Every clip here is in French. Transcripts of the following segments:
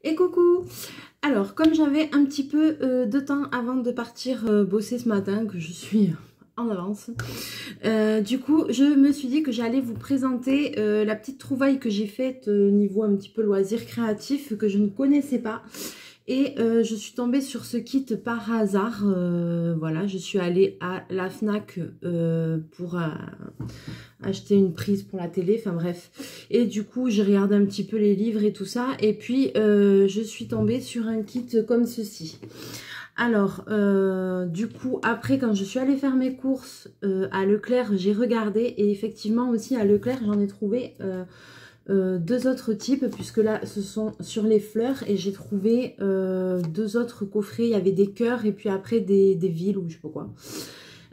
Et coucou! Alors, comme j'avais un petit peu de temps avant de partir bosser ce matin, que je suis en avance, du coup, je me suis dit que j'allais vous présenter la petite trouvaille que j'ai faite niveau un petit peu loisir créatif, que je ne connaissais pas. Et je suis tombée sur ce kit par hasard. Voilà, je suis allée à la Fnac pour acheter une prise pour la télé, enfin bref. Et du coup, j'ai regardé un petit peu les livres et tout ça. Et puis, je suis tombée sur un kit comme ceci. Alors, du coup, après, quand je suis allée faire mes courses à Leclerc, j'ai regardé. Et effectivement, aussi à Leclerc, j'en ai trouvé... deux autres types, puisque là ce sont sur les fleurs, et j'ai trouvé deux autres coffrets. Il y avait des cœurs et puis après des villes ou je sais pas quoi.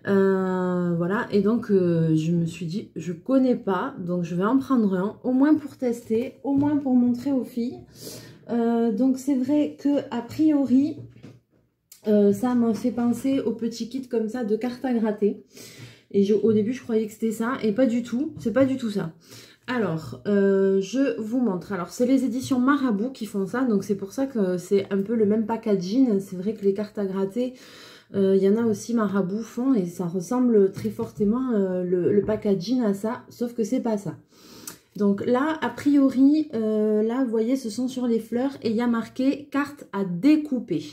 Voilà, et donc je me suis dit je connais pas, donc je vais en prendre un, au moins pour tester, au moins pour montrer aux filles. Donc c'est vrai que a priori ça m'a fait penser au petit kit comme ça de cartes à gratter, et au début je croyais que c'était ça, et pas du tout, c'est pas du tout ça. Alors, je vous montre. Alors, c'est les éditions Marabout qui font ça. Donc, c'est pour ça que c'est un peu le même packaging. C'est vrai que les cartes à gratter, il y en a aussi Marabout font. Et ça ressemble très fortement le packaging à ça. Sauf que c'est pas ça. Donc là, a priori, là, vous voyez, ce sont sur les fleurs. Et il y a marqué cartes à découper.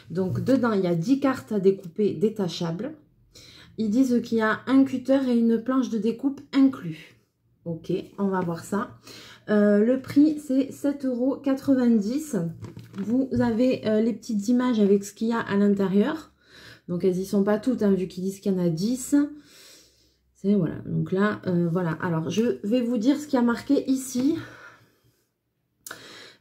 Donc, dedans, il y a 10 cartes à découper détachables. Ils disent qu'il y a un cutter et une planche de découpe inclus. Ok, on va voir ça. Le prix, c'est 7,90 €. Vous avez les petites images avec ce qu'il y a à l'intérieur. Donc, elles n'y sont pas toutes, hein, vu qu'ils disent qu'il y en a 10. C'est voilà. Donc là, voilà. Alors, je vais vous dire ce qu'il y a marqué ici.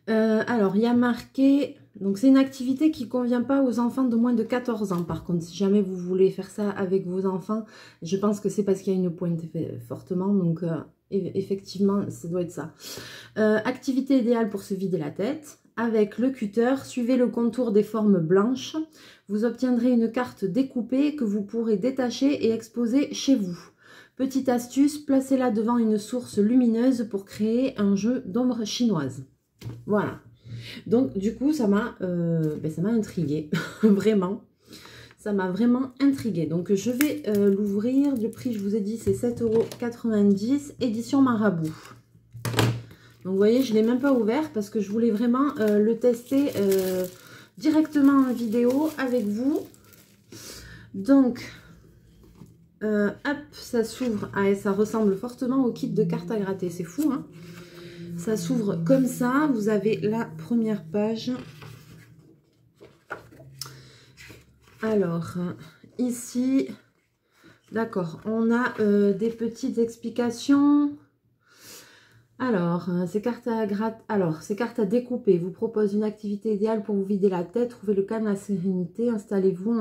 Alors, il y a marqué... Donc, c'est une activité qui ne convient pas aux enfants de moins de 14 ans. Par contre, si jamais vous voulez faire ça avec vos enfants, je pense que c'est parce qu'il y a une pointe fortement. Donc... effectivement, ça doit être ça. Activité idéale pour se vider la tête. Avec le cutter, suivez le contour des formes blanches. Vous obtiendrez une carte découpée que vous pourrez détacher et exposer chez vous. Petite astuce, placez-la devant une source lumineuse pour créer un jeu d'ombre chinoise. Voilà. Donc, du coup, ça m'a intriguée, vraiment. Ça m'a vraiment intriguée. Donc, je vais l'ouvrir. Le prix, je vous ai dit, c'est 7,90 €, édition Marabout. Donc, vous voyez, je ne l'ai même pas ouvert parce que je voulais vraiment le tester directement en vidéo avec vous. Donc, hop, ça s'ouvre. Ah, et ça ressemble fortement au kit de cartes à gratter. C'est fou, hein? Ça s'ouvre comme ça. Vous avez la première page. Alors, ici, d'accord, on a des petites explications. Alors, ces cartes à découper vous proposent une activité idéale pour vous vider la tête, trouver le calme, la sérénité, installez-vous.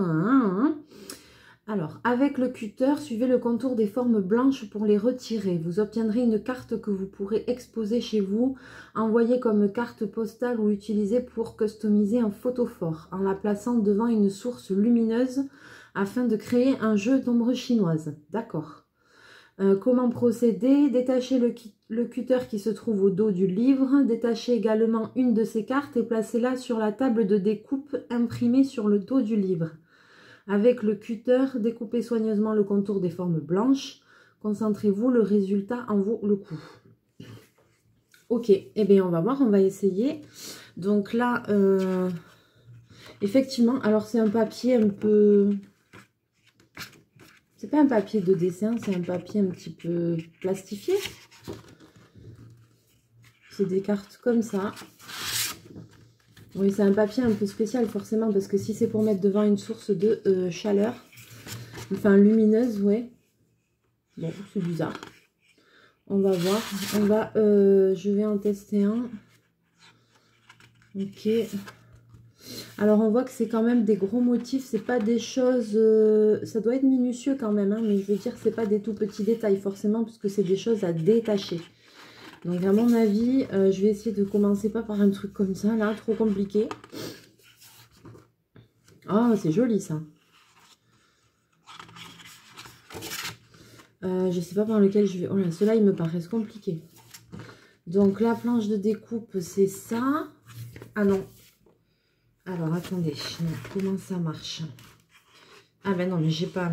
Alors, avec le cutter, suivez le contour des formes blanches pour les retirer. Vous obtiendrez une carte que vous pourrez exposer chez vous, envoyer comme carte postale ou utiliser pour customiser un photophore en la plaçant devant une source lumineuse afin de créer un jeu d'ombre chinoise. D'accord. Comment procéder? Détachez le cutter qui se trouve au dos du livre. Détachez également une de ces cartes et placez-la sur la table de découpe imprimée sur le dos du livre. Avec le cutter, découpez soigneusement le contour des formes blanches. Concentrez-vous, le résultat en vaut le coup. Ok, eh bien on va voir, on va essayer. Donc là, effectivement, alors c'est un papier un peu... C'est pas un papier de dessin, c'est un papier un petit peu plastifié. C'est des cartes comme ça. Oui, c'est un papier un peu spécial forcément, parce que si c'est pour mettre devant une source de chaleur, enfin lumineuse, ouais. Bon, c'est bizarre. On va voir. Je vais en tester un. Ok. Alors, on voit que c'est quand même des gros motifs. C'est pas des choses... ça doit être minutieux quand même, hein, mais je veux dire, c'est pas des tout petits détails forcément, puisque c'est des choses à détacher. Donc, à mon avis, je vais essayer de commencer pas par un truc comme ça, là, trop compliqué. Oh, c'est joli, ça. Je sais pas par lequel je vais... Oh là, ceux-là, ils me paraissent compliqués. Donc, la planche de découpe, c'est ça. Ah non. Alors, attendez. Non, comment ça marche? Ah ben non, mais j'ai pas...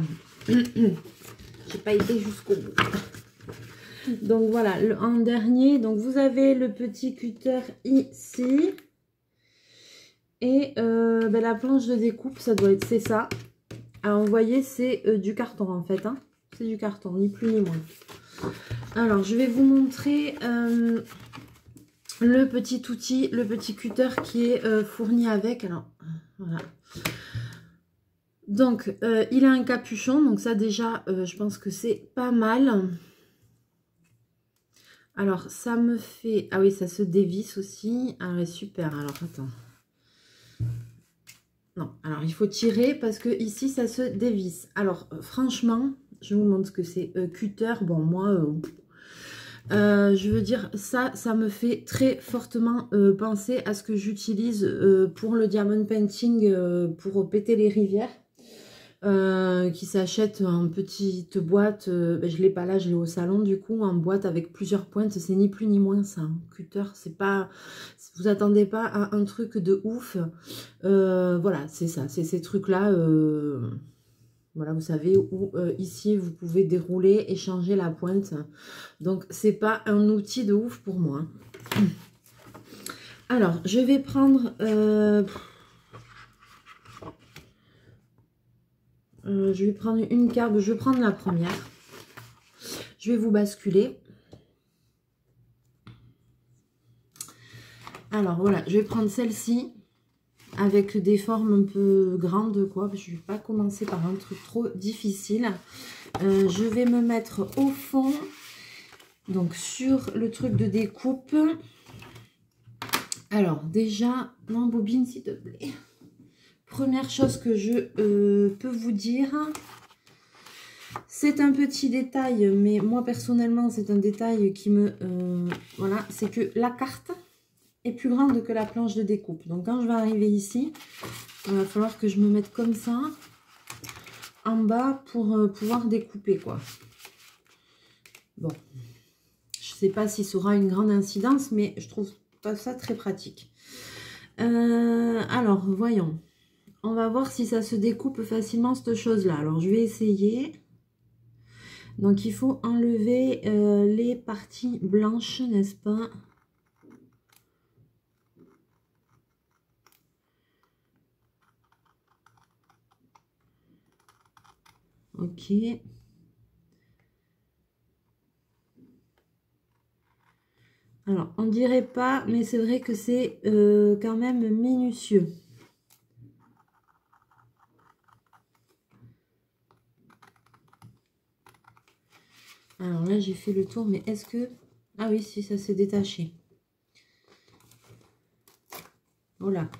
j'ai pas été jusqu'au bout. Donc voilà, en dernier, donc vous avez le petit cutter ici. Et ben, la planche de découpe, ça doit être... C'est ça. Alors, vous voyez, c'est du carton en fait. Hein. C'est du carton, ni plus ni moins. Alors, je vais vous montrer le petit outil, le petit cutter qui est fourni avec. Alors, voilà. Donc, il a un capuchon. Donc ça, déjà, je pense que c'est pas mal. Alors, ça me fait... Ah oui, ça se dévisse aussi. Ah ouais, super. Alors, attends. Non, alors il faut tirer parce que ici, ça se dévisse. Alors, franchement, je vous montre ce que c'est. Cutter, bon, moi... je veux dire, ça me fait très fortement penser à ce que j'utilise pour le diamond painting, pour péter les rivières, qui s'achète en petite boîte, ben, je l'ai pas là, je l'ai au salon du coup, en boîte avec plusieurs pointes, c'est ni plus ni moins ça, hein. Cutter, c'est pas, vous attendez pas à un truc de ouf, voilà, c'est ça, c'est ces trucs là, voilà, vous savez, où ici, vous pouvez dérouler et changer la pointe. Donc, c'est pas un outil de ouf pour moi. Alors, je vais prendre... je vais prendre une carte. Je vais prendre la première. Je vais vous basculer. Alors, voilà, je vais prendre celle-ci. Avec des formes un peu grandes, quoi. Je ne vais pas commencer par un truc trop difficile. Je vais me mettre au fond, donc sur le truc de découpe. Alors, déjà, m'embobine s'il te plaît. Première chose que je peux vous dire, c'est un petit détail, mais moi personnellement, c'est un détail qui me... voilà, c'est que la carte est plus grande que la planche de découpe. Donc quand je vais arriver ici, il va falloir que je me mette comme ça en bas pour pouvoir découper quoi. Bon, je sais pas si ça aura une grande incidence, mais je trouve pas ça très pratique. Alors voyons, on va voir si ça se découpe facilement cette chose là. Alors je vais essayer. Donc il faut enlever les parties blanches, n'est-ce pas? Ok. Alors, on dirait pas, mais c'est vrai que c'est quand même minutieux. Alors là, j'ai fait le tour, mais est-ce que... Ah oui, si, ça s'est détaché. Voilà.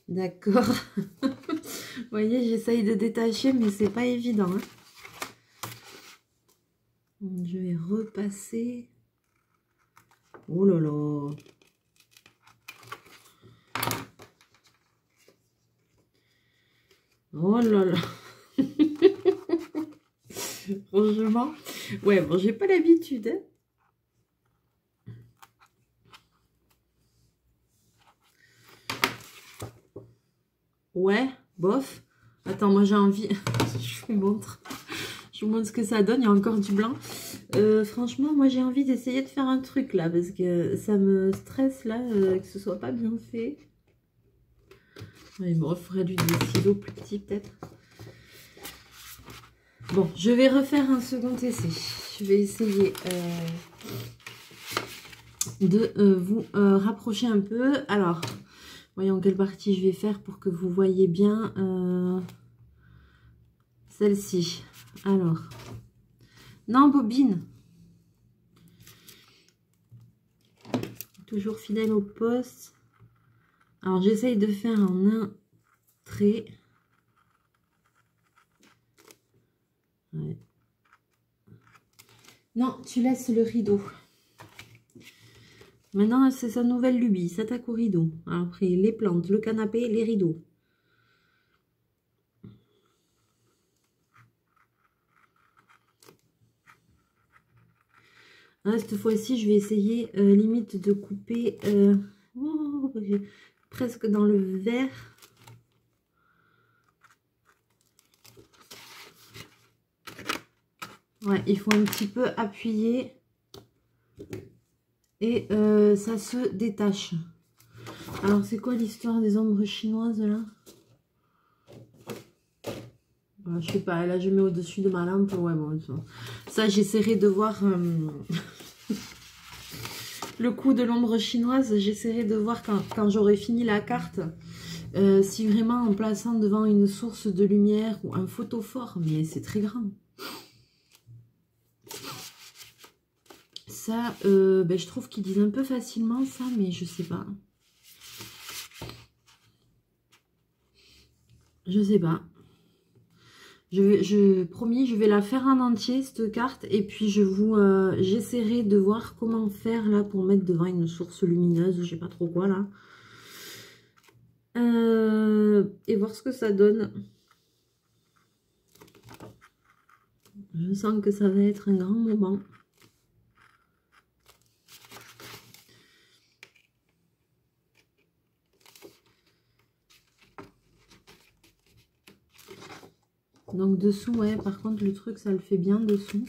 D'accord. Vous voyez, j'essaye de détacher, mais c'est pas évident. Hein. Je vais repasser... Oh là là. Oh là là. Franchement. Ouais, bon, j'ai pas l'habitude. Hein. Ouais, bof. Attends, moi j'ai envie... Je vous montre. Je vous montre ce que ça donne. Il y a encore du blanc. Franchement, moi j'ai envie d'essayer de faire un truc là. Parce que ça me stresse là, que ce soit pas bien fait. Ouais, il me referait des ciseaux plus petits peut-être. Bon, je vais refaire un second essai. Je vais essayer de vous rapprocher un peu. Alors, voyons quelle partie je vais faire pour que vous voyez bien celle-ci. Alors, non, bobine. Toujours fidèle au poste. Alors, j'essaye de faire en un trait. Ouais. Non, tu laisses le rideau. Maintenant, c'est sa nouvelle lubie. S'attaque au rideau. Après, les plantes, le canapé, les rideaux. Là, cette fois-ci, je vais essayer limite de couper Oh, presque dans le vert. Ouais, il faut un petit peu appuyer. Et ça se détache. Alors, c'est quoi l'histoire des ombres chinoises, là? Je sais pas, là, je mets au-dessus de ma lampe. Ouais, bon, ça j'essaierai de voir... le coup de l'ombre chinoise, j'essaierai de voir quand j'aurai fini la carte, si vraiment en plaçant devant une source de lumière ou un photophore, mais c'est très grand. Ça, ben, je trouve qu'ils disent un peu facilement ça, mais je sais pas. Je sais pas. Promis, je vais la faire en entier, cette carte. Et puis, j'essaierai de voir comment faire, là, pour mettre devant une source lumineuse. Je sais pas trop quoi, là. Et voir ce que ça donne. Je sens que ça va être un grand moment. Donc dessous, ouais, par contre le truc ça le fait bien dessous.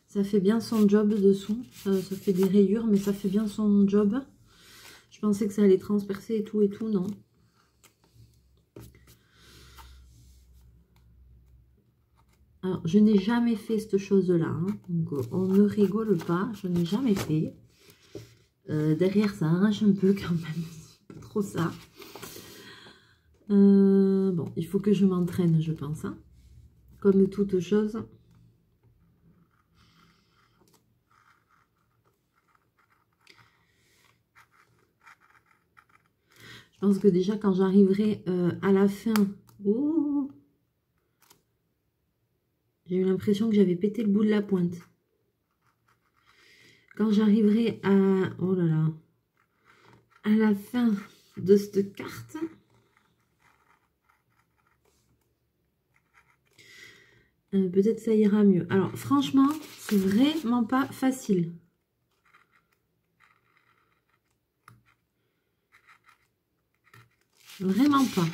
Ça fait bien son job dessous. Ça fait des rayures, mais ça fait bien son job. Je pensais que ça allait transpercer et tout, non. Alors, je n'ai jamais fait cette chose-là. Hein. Donc, on ne rigole pas. Je n'ai jamais fait. Derrière, ça arrache un peu quand même. Pas trop ça. Bon, il faut que je m'entraîne, je pense. Hein. Comme toute chose. Je pense que déjà, quand j'arriverai à la fin... Oh, j'ai eu l'impression que j'avais pété le bout de la pointe. Quand j'arriverai à... Oh là là. À la fin de cette carte... peut-être ça ira mieux. Alors, franchement, c'est vraiment pas facile. Vraiment pas.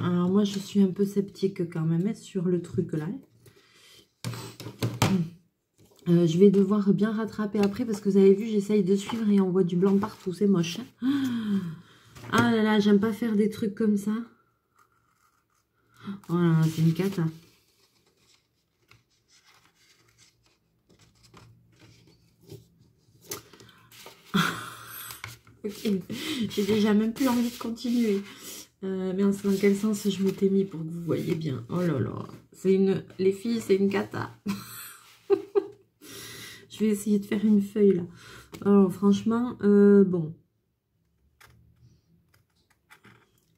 Alors, moi, je suis un peu sceptique quand même sur le truc là. Je vais devoir bien rattraper après parce que vous avez vu, j'essaye de suivre et on voit du blanc partout. C'est moche. Ah là là, j'aime pas faire des trucs comme ça. Oh là là, c'est une cata. Ok, j'ai déjà même plus envie de continuer. Mais dans quel sens je m'étais mis pour que vous voyez bien. Oh là là, c'est une... Les filles, c'est une cata. Je vais essayer de faire une feuille là. Alors franchement, bon.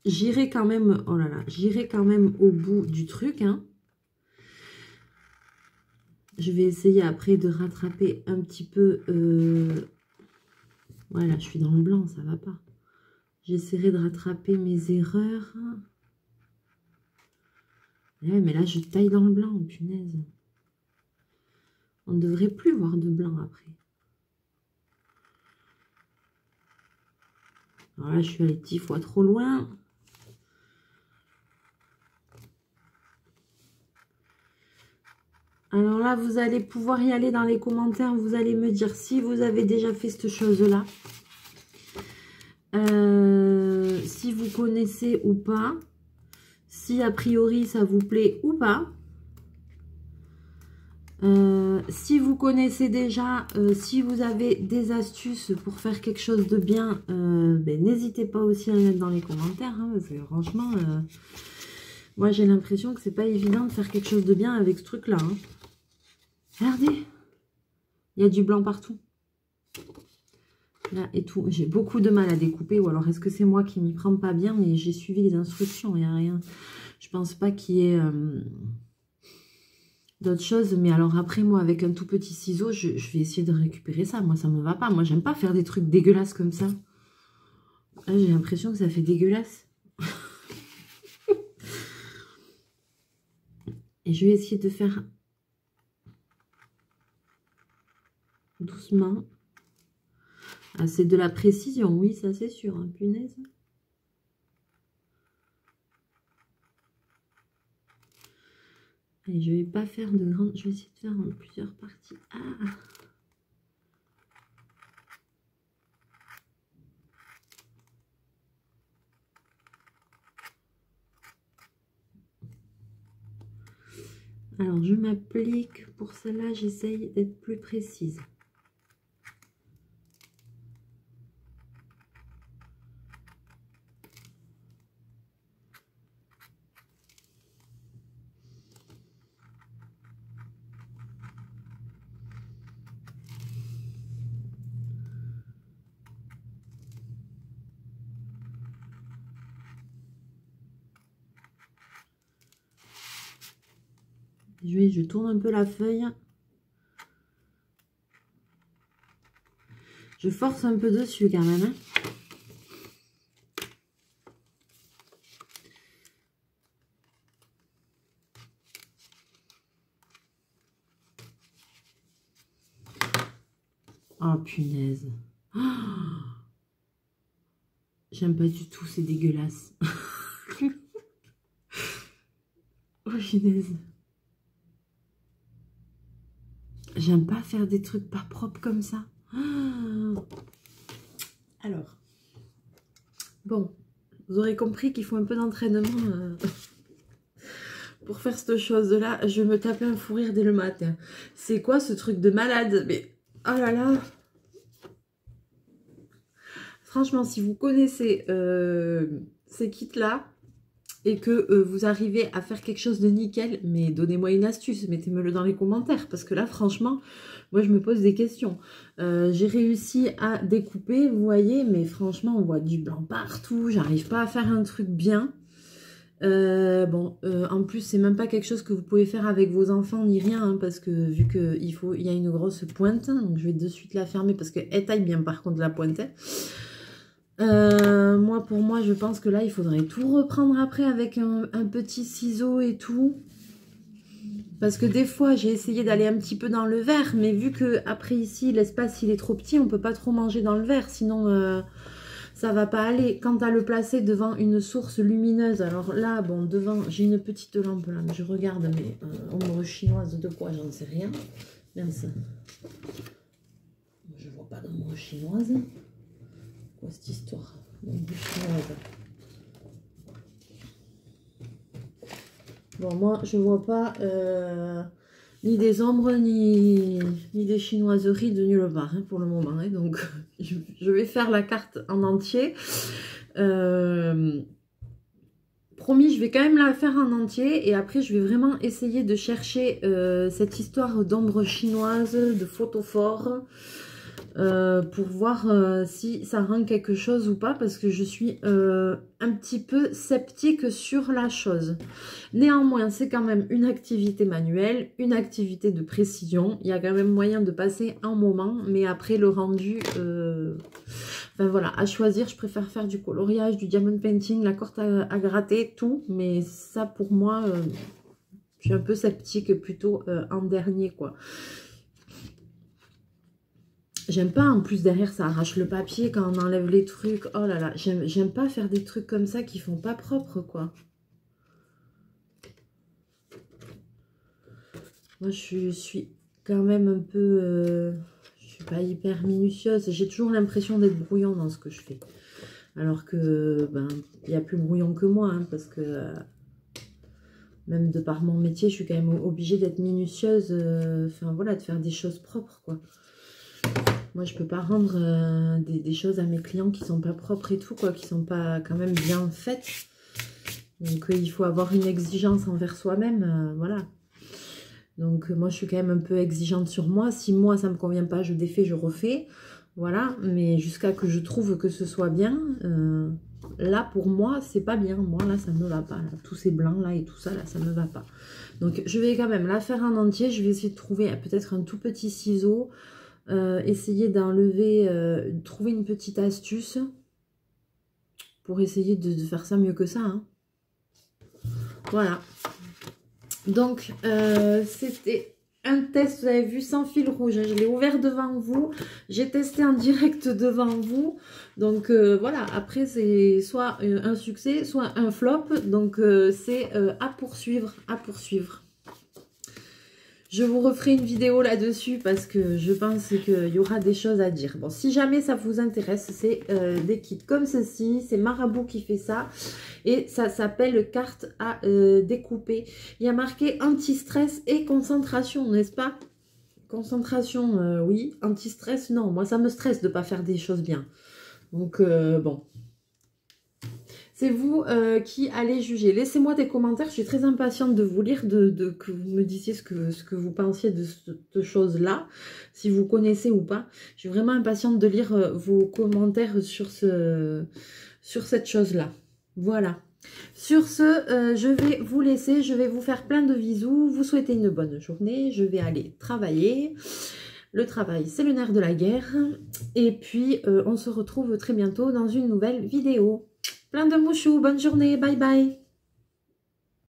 J'irai quand même, oh là là, j'irai quand même au bout du truc. Hein. Je vais essayer après de rattraper un petit peu. Voilà, je suis dans le blanc, ça va pas. J'essaierai de rattraper mes erreurs. Ouais, mais là, je taille dans le blanc, punaise. On ne devrait plus voir de blanc après. Alors là, je suis allée 10 fois trop loin. Alors là, vous allez pouvoir y aller dans les commentaires. Vous allez me dire si vous avez déjà fait cette chose-là. Si vous connaissez ou pas. Si a priori, ça vous plaît ou pas. Si vous connaissez déjà, si vous avez des astuces pour faire quelque chose de bien, ben, n'hésitez pas aussi à les mettre dans les commentaires. Hein, parce que franchement, moi j'ai l'impression que c'est pas évident de faire quelque chose de bien avec ce truc-là. Hein. Regardez, il y a du blanc partout. Là et tout. J'ai beaucoup de mal à découper. Ou alors est-ce que c'est moi qui m'y prends pas bien, mais j'ai suivi les instructions, il n'y a rien. Je pense pas qu'il y ait... d'autres choses, mais alors après moi avec un tout petit ciseau je vais essayer de récupérer ça. Moi ça me va pas, moi j'aime pas faire des trucs dégueulasses comme ça. Là j'ai l'impression que ça fait dégueulasse. Et je vais essayer de faire doucement. Ah, c'est de la précision, oui, ça c'est sûr, hein, punaise. Et je vais pas faire de grandes... Je vais essayer de faire en plusieurs parties. Ah! Alors, je m'applique. Pour celle-là, j'essaye d'être plus précise. Je tourne un peu la feuille. Je force un peu dessus quand même. Hein. Oh punaise. Oh, j'aime pas du tout, c'est dégueulasse. Oh punaise. J'aime pas faire des trucs pas propres comme ça. Alors, bon, vous aurez compris qu'il faut un peu d'entraînement pour faire cette chose-là. Je vais me taper un fou rire dès le matin. C'est quoi ce truc de malade? Mais, oh là là. Franchement, si vous connaissez ces kits-là, et que vous arrivez à faire quelque chose de nickel, mais donnez-moi une astuce, mettez-moi-le dans les commentaires, parce que là, franchement, moi, je me pose des questions. J'ai réussi à découper, vous voyez, mais franchement, on voit du blanc partout, j'arrive pas à faire un truc bien. En plus, c'est même pas quelque chose que vous pouvez faire avec vos enfants, ni rien, hein, parce que vu qu'il y a une grosse pointe, donc je vais de suite la fermer, parce qu'elle taille bien, par contre, la pointe. Pour moi, je pense que là, il faudrait tout reprendre après avec un petit ciseau et tout. Parce que des fois, j'ai essayé d'aller un petit peu dans le verre, mais vu que après ici, l'espace, il est trop petit, on peut pas trop manger dans le verre, sinon ça va pas aller. Quant à le placer devant une source lumineuse, alors là, bon, devant, j'ai une petite lampe là, mais je regarde, mais ombre chinoise de quoi, j'en sais rien. Mince. Je vois pas d'ombre chinoise. Quoi cette histoire? Bon, moi, je vois pas ni des ombres, ni des chinoiseries de nulle part, hein, pour le moment. Hein, donc, je vais faire la carte en entier. Promis, je vais quand même la faire en entier. Et après, je vais vraiment essayer de chercher cette histoire d'ombre chinoise, de photophore. Pour voir si ça rend quelque chose ou pas, parce que je suis un petit peu sceptique sur la chose. Néanmoins, c'est quand même une activité manuelle, une activité de précision. Il y a quand même moyen de passer un moment, mais après le rendu, enfin voilà, à choisir, je préfère faire du coloriage, du diamond painting, la corde à gratter, tout. Mais ça, pour moi, je suis un peu sceptique plutôt en dernier, quoi. J'aime pas, en plus derrière ça arrache le papier quand on enlève les trucs. Oh là là, j'aime pas faire des trucs comme ça qui font pas propre, quoi. Moi je suis quand même un peu... je suis pas hyper minutieuse. J'ai toujours l'impression d'être brouillon dans ce que je fais. Alors que, ben, il y a plus brouillon que moi, hein, parce que... même de par mon métier, je suis quand même obligée d'être minutieuse. Enfin voilà, de faire des choses propres, quoi. Moi, je peux pas rendre des choses à mes clients qui sont pas propres et tout, quoi, qui sont pas quand même bien faites. Donc, il faut avoir une exigence envers soi-même, voilà. Donc, moi, je suis quand même un peu exigeante sur moi. Si moi, ça me convient pas, je défais, je refais. Voilà, mais jusqu'à que je trouve que ce soit bien, là, pour moi, c'est pas bien. Moi, là, ça me va pas. Là. Tous ces blancs, là, et tout ça, là, ça me va pas. Donc, je vais quand même la faire en entier. Je vais essayer de trouver peut-être un tout petit ciseau. Essayer d'enlever, trouver une petite astuce pour essayer de faire ça mieux que ça. Hein. Voilà. Donc, c'était un test, vous avez vu, sans fil rouge. Hein. Je l'ai ouvert devant vous. J'ai testé en direct devant vous. Donc, voilà. Après, c'est soit un succès, soit un flop. Donc, c'est à poursuivre, à poursuivre. Je vous referai une vidéo là-dessus parce que je pense qu'il y aura des choses à dire. Bon, si jamais ça vous intéresse, c'est des kits comme ceci. C'est Marabout qui fait ça. Et ça s'appelle carte à découper. Il y a marqué anti-stress et concentration, n'est-ce pas? Concentration, oui. Anti-stress, non. Moi, ça me stresse de ne pas faire des choses bien. Donc, bon. C'est vous qui allez juger. Laissez-moi des commentaires. Je suis très impatiente de vous lire, que vous me disiez ce que vous pensiez de cette chose-là, si vous connaissez ou pas. Je suis vraiment impatiente de lire vos commentaires sur cette chose-là. Voilà. Sur ce, je vais vous laisser. Je vais vous faire plein de bisous. Vous souhaitez une bonne journée. Je vais aller travailler. Le travail, c'est le nerf de la guerre. Et puis, on se retrouve très bientôt dans une nouvelle vidéo. Plein de mouchous, bonne journée, bye bye.